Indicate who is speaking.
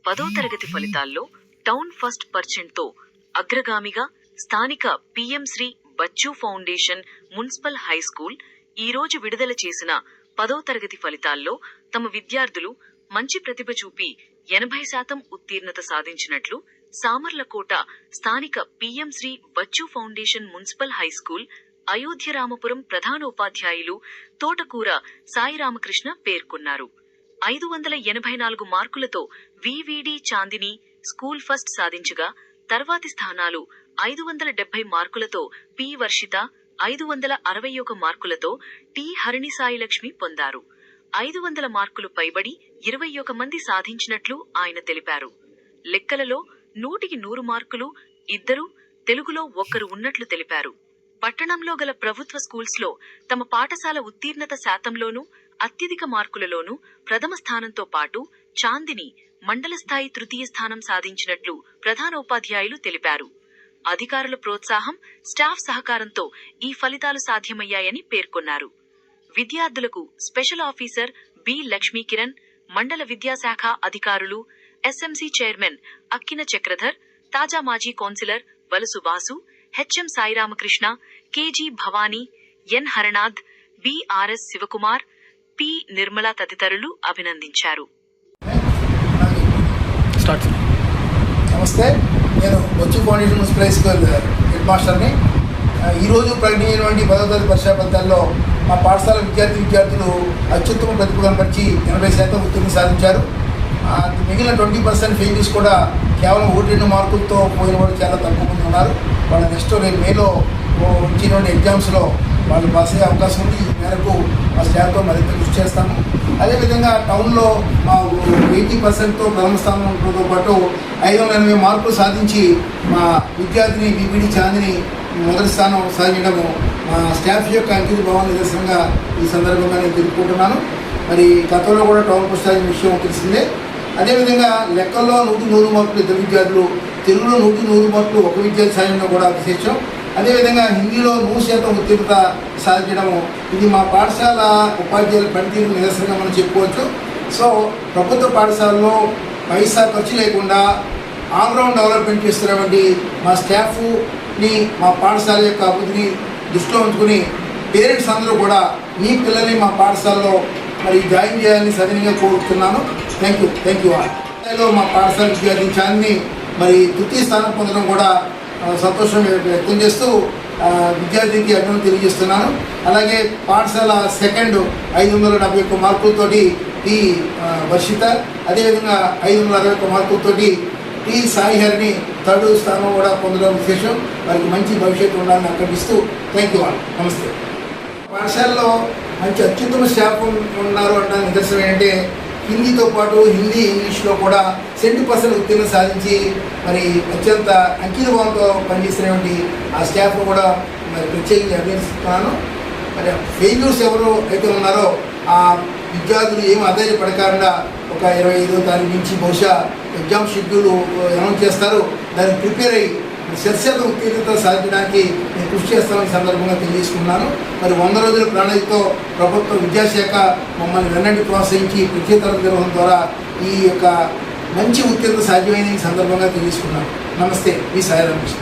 Speaker 1: 10వ తరగతి ఫలితాల్లో టౌన్ ఫస్ట్ పర్సెంట్తో అగ్రగామిగా స్థానిక PM Shri Bachchu foundation municipal high school ఈరోజు విడుదల చేసిన 10వ తరగతి ఫలితాల్లో తమ విద్యార్థులు మంచి ప్రతిభ చూపి 80% ఉత్తీర్ణత సాధించినట్లు సామర్లకోట స్థానిక PM Shri Bachchu foundation municipal high school Ayodhyaramapuram ప్రధానోపాధ్యాయులు తోటకూర సాయిరామకృష్ణ పేర్కొన్నారు. 584 మార్కులతో వివిడి చాందిని స్కూల్ ఫస్ట్ సాధించగా తర్వాతి స్థానాలు 570 మార్కులతో పి వర్షిత, 561 మార్కులతో టి హరిణి సాయిలక్ష్మి పొందారు. 500 మార్కులు పైబడి 21 మంది సాధించినట్లు ఆయన తెలిపారు. లెక్కలలో 100కి 100 మార్కులు, 2 తెలుగులో 1 ఉన్నట్లు తెలిపారు. పట్టణంలో గల ప్రభుత్వ స్కూల్స్లో తమ పాఠశాల ఉత్తీర్ణత శాతంలోనూ అత్యధిక మార్కులలోనూ ప్రథమ స్థానంతో పాటు చాందిని మండల స్థాయి తృతీయ స్థానం సాధించినట్లు ప్రధానోపాధ్యాయులు తెలిపారు. అధికారుల ప్రోత్సాహం, స్టాఫ్ సహకారంతో ఈ ఫలితాలు సాధ్యమయ్యాయని పేర్కొన్నారు. విద్యార్థులకు స్పెషల్ ఆఫీసర్ బి లక్ష్మీకిరణ్, మండల విద్యాశాఖ అధికారులు, ఎస్ఎంసీ చైర్మన్ అక్కిన చక్రధర్, తాజా మాజీ councillor Valasu Vasu, HM Sairamakrishna, KG Bhavani, N Haranath, BRS Shivakumar, P Nirmala తదితరులు అభినందించారు.
Speaker 2: నమస్తే, నేను Bachu foundation municipal high school head మాస్టర్ని. ఈరోజు ప్రకటించినటువంటి 10వ తరగతి పరీక్షా ఫలితాల్లో మా పాఠశాల విద్యార్థులు అత్యుత్తమ ప్రతిభ కనపరిచి 80% ఉత్తీర్ణత సాధించారు. మిగిలిన 20% ఫెయిల్యూర్స్ కూడా కేవలం 1-2 మార్కులతో పోయిన వాళ్ళు చాలా తక్కువ మంది ఉన్నారు. వాళ్ళ నెక్స్ట్ రేపు మేలో వచ్చినటువంటి ఎగ్జామ్స్లో వాళ్ళు పాస్ అయ్యే అవకాశం ఉంది. ఈ మేరకు మా స్టాఫ్తో మరింత కృషి చేస్తాము. అదేవిధంగా టౌన్లో మా 80%తో ప్రథమ స్థానంతో పాటు 580 మార్కులు సాధించి మా విద్యార్థిని వివిడి చాందిని మొదటి స్థానం సాధించడము మా స్టాఫ్ యొక్క అంకిత భావన నిదర్శనంగా ఈ సందర్భంగా నేను తెలుపుకుంటున్నాను. మరి గతంలో కూడా టౌన్ ఫస్ట్ సాధించిన విషయం తెలిసిందే. అదేవిధంగా లెక్కల్లో 100 మార్కులు 2 విద్యార్థులు, తెలుగులో 100 మార్కులు 1 విద్యార్థి సాధించడం కూడా విశేషం. అదేవిధంగా హిందీలో 100% ఉత్తీర్ణత సాధించడము ఇది మా పాఠశాల ఉపాధ్యాయుల పనితీరు నిదర్శనంగా మనం చెప్పుకోవచ్చు. సో ప్రభుత్వ పాఠశాలలో పైసా ఖర్చు లేకుండా ఆల్రౌండ్ డెవలప్మెంట్ చేస్తున్నటువంటి మా స్టాఫ్ని, మా పాఠశాల యొక్క అభివృద్ధిని దృష్టిలో ఉంచుకుని పేరెంట్స్ అందరూ కూడా మీ పిల్లల్ని మా పాఠశాలలో మరి జాయిన్ చేయాలని సవినయంగా కోరుతున్నాను. Thank you all. మా పాఠశాల విద్యార్థి చాందిని మరి తృతీయ స్థానం పొందడం కూడా సంతోషం వ్యక్తం చేస్తూ విద్యార్థికి అభినందన తెలియజేస్తున్నాను. అలాగే పాఠశాల సెకండ్ 571 మార్కులతోటి టి వర్షిత, అదేవిధంగా 561 మార్కులతోటి టి సాయి హరిని థర్డ్ స్థానం కూడా పొందడం విశేషం. వారికి మంచి భవిష్యత్తు ఉండాలని ఆకాంక్షిస్తూ థ్యాంక్ యూ ఆల్. నమస్తే. పాఠశాలలో మంచి అత్యుత్తమ స్టాఫ్ ఉన్నారు అంటే నిదర్శనం ఏంటంటే హిందీతో పాటు హిందీ, ఇంగ్లీష్లో కూడా 70% ఉత్తీర్ణత సాధించి మరి అత్యంత అంకితభావంతో పనిచేస్తున్నటువంటి ఆ స్టాఫ్ను కూడా మరి ప్రత్యేకంగా అభినందిస్తున్నాను. మరి ఫెయిల్యూర్స్ ఎవరు అయితే ఉన్నారో ఆ విద్యార్థులు ఏమి అధైర్యపడకుండా ఒక 25వ తారీఖు నుంచి బహుశా ఎగ్జామ్ షెడ్యూల్ అనౌన్స్ చేస్తారు. దానికి ప్రిపేర్ అయ్యి 100% ఉత్తీర్ణత సాధించడానికి నేను కృషి చేస్తానని సందర్భంగా తెలియజేసుకున్నాను. మరి 100 రోజుల ప్రణాళికతో ప్రభుత్వ విద్యాశాఖ మమ్మల్ని వెన్నంటి ప్రోత్సహించి ప్రత్యేక తరగతి నిర్వహణ ద్వారా ఈ యొక్క మంచి ఉత్తీర్ణత సాధ్యమైన ఈ సందర్భంగా తెలియజేసుకున్నాను. నమస్తే, మీ సాయిరామకృష్ణ.